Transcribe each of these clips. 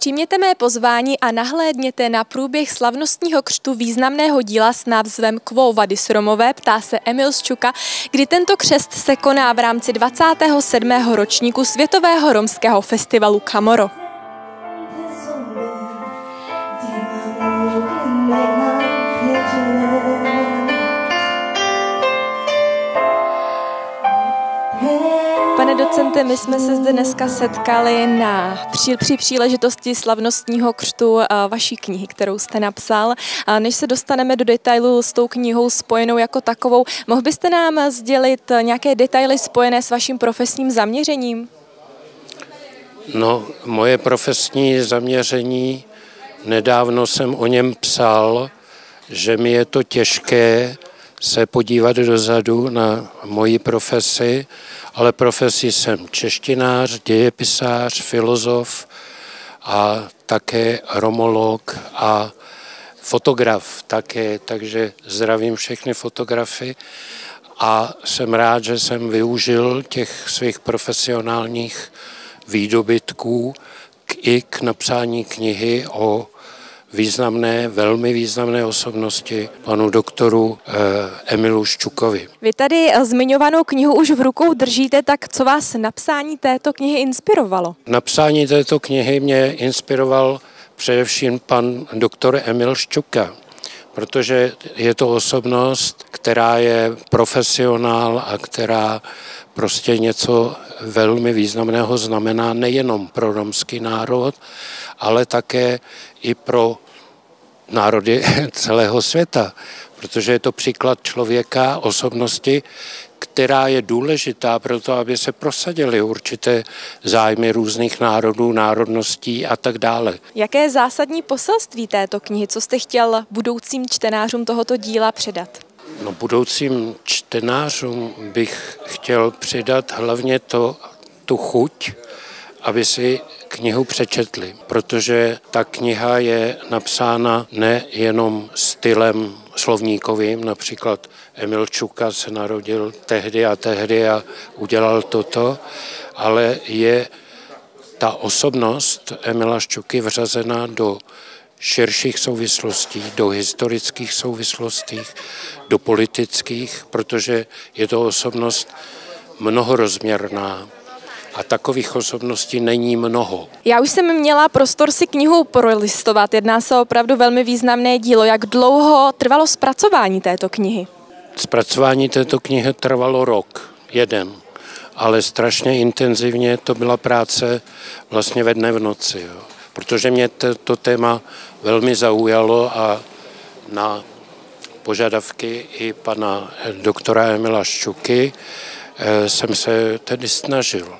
Přijměte mé pozvání a nahlédněte na průběh slavnostního křtu významného díla s názvem Quo vadis Romové, ptá se Emil Ščuka, kdy tento křest se koná v rámci 27. ročníku Světového romského festivalu Camoro. Pane docente, my jsme se zde dneska setkali při příležitosti slavnostního křtu vaší knihy, kterou jste napsal. Než se dostaneme do detailu s tou knihou spojenou jako takovou, mohl byste nám sdělit nějaké detaily spojené s vaším profesním zaměřením? No, moje profesní zaměření, nedávno jsem o něm psal, že mi je to těžké se podívat dozadu na moji profesi, ale profesí jsem češtinář, dějepisář, filozof a také romolog a fotograf také, takže zdravím všechny fotografy a jsem rád, že jsem využil těch svých profesionálních výdobytků i k napsání knihy o velmi významné osobnosti, panu doktoru Emilu Ščukovi. Vy tady zmiňovanou knihu už v rukou držíte, tak co vás napsání této knihy inspirovalo? Napsání této knihy mě inspiroval především pan doktor Emil Ščuka, protože je to osobnost, která je profesionál a která prostě něco velmi významného znamená nejenom pro romský národ, ale také i pro národy celého světa, protože je to příklad člověka, osobnosti, která je důležitá pro to, aby se prosadily určité zájmy různých národů, národností a tak dále. Jaké je zásadní poselství této knihy? Co jste chtěl budoucím čtenářům tohoto díla předat? No, budoucím čtenářům bych chtěl přidat hlavně tu chuť, aby si knihu přečetli, protože ta kniha je napsána nejenom stylem slovníkovým, například Emil Ščuka se narodil tehdy a udělal toto, ale je ta osobnost Emila Ščuky vřazena do širších souvislostí, do historických souvislostí, do politických, protože je to osobnost mnohorozměrná. A takových osobností není mnoho. Já už jsem měla prostor si knihu prolistovat. Jedná se o opravdu velmi významné dílo. Jak dlouho trvalo zpracování této knihy? Zpracování této knihy trvalo rok, jeden. Ale strašně intenzivně to byla práce vlastně ve dne v noci. Jo. Protože mě to téma velmi zaujalo a na požadavky i pana doktora Emila Ščuky jsem se tedy snažil.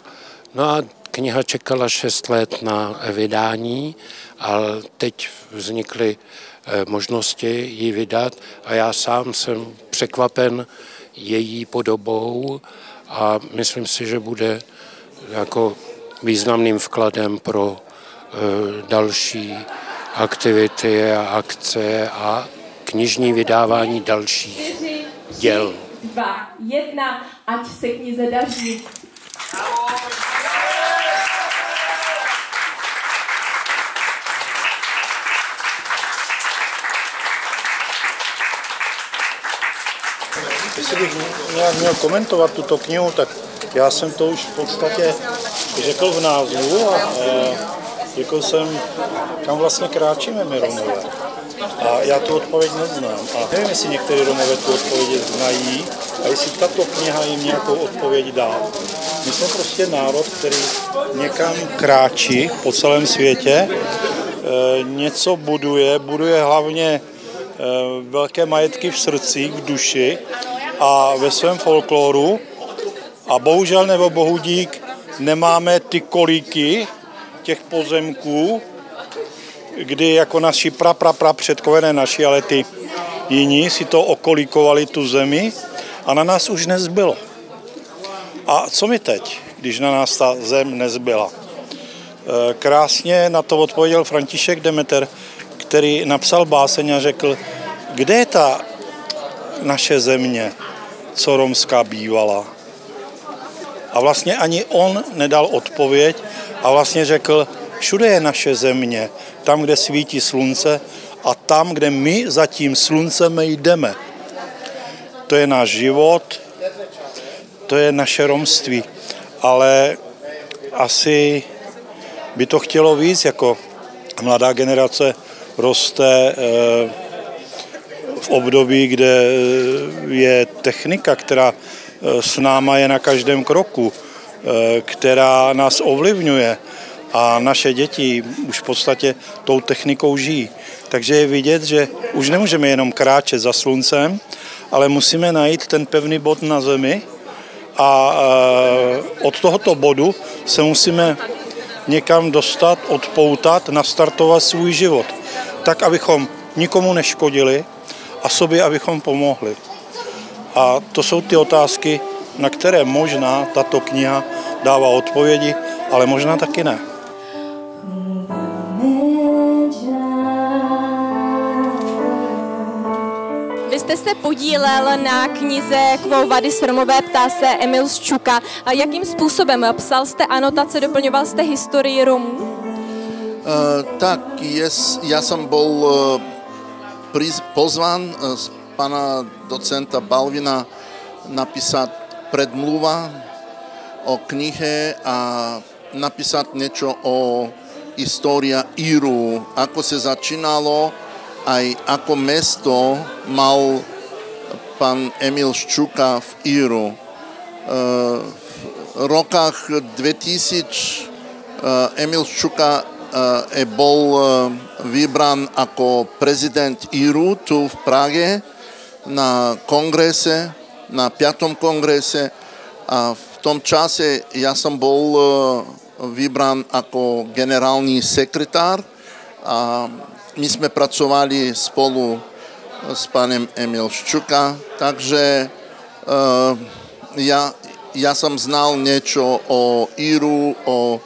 No a kniha čekala 6 let na vydání a teď vznikly možnosti ji vydat a já sám jsem překvapen její podobou a myslím si, že bude jako významným vkladem pro další aktivity a akce a knižní vydávání dalších děl. 2, 1, ať se knize daří. Jestli bych nějak měl komentovat tuto knihu, tak já jsem to už v podstatě řekl v názvu a řekl jsem, kam vlastně kráčíme my Romové. A já tu odpověď neznám. A nevím, jestli některé Romové tu odpověď znají a jestli tato kniha jim nějakou odpověď dá. My jsme prostě národ, který někam kráčí po celém světě, něco buduje hlavně velké majetky v srdcích, v duši a ve svém folkloru. A bohužel nebo bohu dík nemáme ty kolíky těch pozemků, kdy jako naši předkové, ne naši, ale ty jiní si to okolíkovali tu zemi a na nás už nezbylo. A co mi teď, když na nás ta zem nezbyla? Krásně na to odpověděl František Demeter, který napsal báseň a řekl, kde je ta naše země, co romská bývala. A vlastně ani on nedal odpověď a vlastně řekl, Všude je naše země, tam, kde svítí slunce a tam, kde my za tím sluncem jdeme. To je náš život, to je naše romství, ale asi by to chtělo víc, jako mladá generace roste v období, kde je technika, která s náma je na každém kroku, která nás ovlivňuje a naše děti už v podstatě tou technikou žijí. Takže je vidět, že už nemůžeme jenom kráčet za sluncem, ale musíme najít ten pevný bod na zemi a od tohoto bodu se musíme někam dostat, odpoutat, nastartovat svůj život. Tak, abychom nikomu neškodili a sobě, abychom pomohli. A to jsou ty otázky, na které možná tato kniha dává odpovědi, ale možná taky ne. Vy jste se podílel na knize Quo vadis Romové, ptá se Emil Ščuka. A jakým způsobem? Psal jste anotace, doplňoval jste historii Romů? Tak, ja som bol pozvan z pana docenta Balvina napísať predmluva o knihe a napísať niečo o história Íru, ako sa začínalo, aj ako mesto mal pán Emil Ščuka v Íru. V rokách 2000 Emil Ščuka bol vybran ako prezident Íru tu v Prahe na kongrese, na 5. kongrese a v tom čase ja som bol vybran ako generálny sekretár a my sme pracovali spolu s pánem Emil Ščuka, takže ja som znal niečo o Íru, o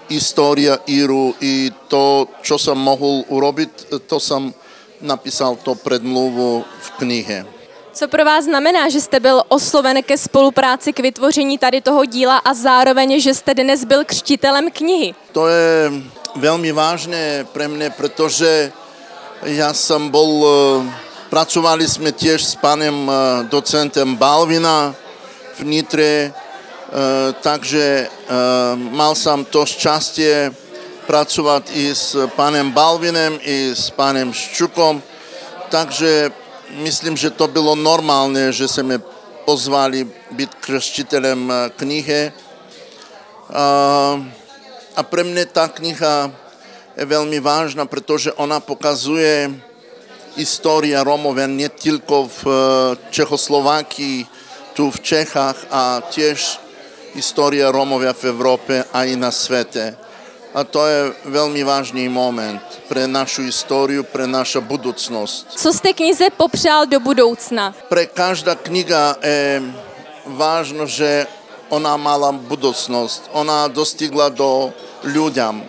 história Íru i to, čo som mohol urobiť, to som napísal to predmluvu v knihe. Co pro vás znamená, že jste byl osloven ke spolupráci, k vytvoření tady toho díla a zároveň, že jste dnes byl křtitelem knihy? To je veľmi vážne pre mňa, pretože ja som pracovali sme tiež s pánem docentem Balvina v Nitre, takže mal som to šťastie pracovať i s pánem Balvinem, i s pánem Ščukom, takže myslím, že to bylo normálne, že sa me pozvali byť krstiteľem knihe. A pre mňa tá kniha je veľmi vážna, pretože ona pokazuje história Rómov nie tylko v Čechoslovákii, tu v Čechách a tiež história Rómovia v Európe aj na svete. A to je veľmi vážný moment pre našu históriu, pre našu budúcnosť. Co jste knize popřál do budoucna? Pre každá kniha je vážno, že ona mala budúcnosť. Ona dostigla do ľuďom,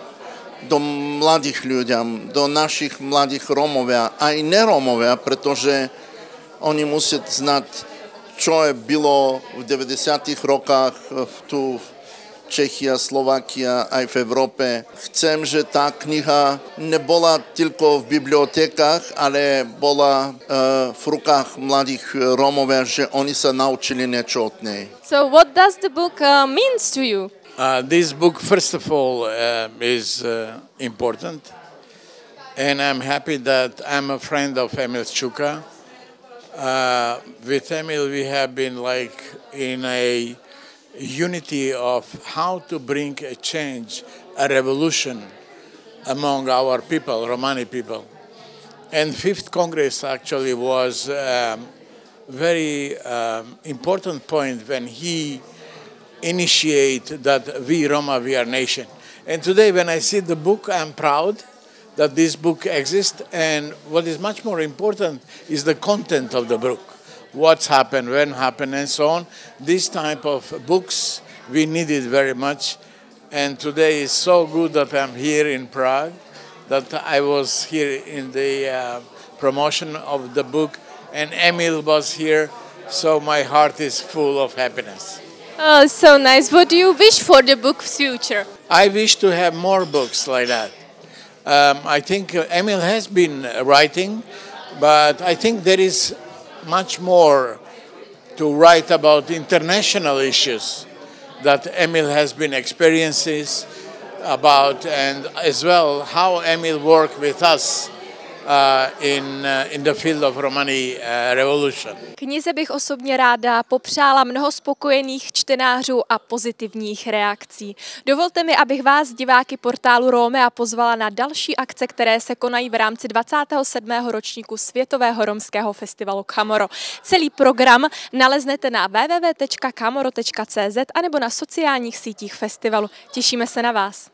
do mladých ľuďom, do našich mladých Rómovia, aj nerómovia, pretože oni musia znať, čo je bylo v 90. rokách tu v Čechy a Slovakia aj v Európe. Chcem, že tá kniha nebola tylko v bibliotekách, ale bola v rukách mladých Rómovia, že oni sa naučili niečo od nej. So what does the book means to you? This book, first of all, is important, and I'm happy that I'm a friend of Emil Ščuka. With Emil, we have been like in a unity of how to bring a change, a revolution among our people, Romani people. And 5th Congress actually was a very important point when he initiated that we Roma, we are nation. And today when I see the book, I'm proud that this book exists, and what is much more important is the content of the book. What's happened, when happened, and so on. This type of books, we need it very much. And today is so good that I'm here in Prague, that I was here in the promotion of the book, and Emil was here, so my heart is full of happiness. Oh, so nice. What do you wish for the book future? I wish to have more books like that. I think Emil has been writing, but I think there is much more to write about international issues that Emil has been experiences about, and as well how Emil worked with us in the field of Romani revolution. Knize bych osobně ráda popřála mnoho spokojených čtenářů a pozitivních reakcí. Dovolte mi, abych vás, diváky portálu Romea, pozvala na další akce, které se konají v rámci 27. ročníku Světového romského festivalu Kamoro. Celý program naleznete na www.kamoro.cz anebo na sociálních sítích festivalu. Těšíme se na vás.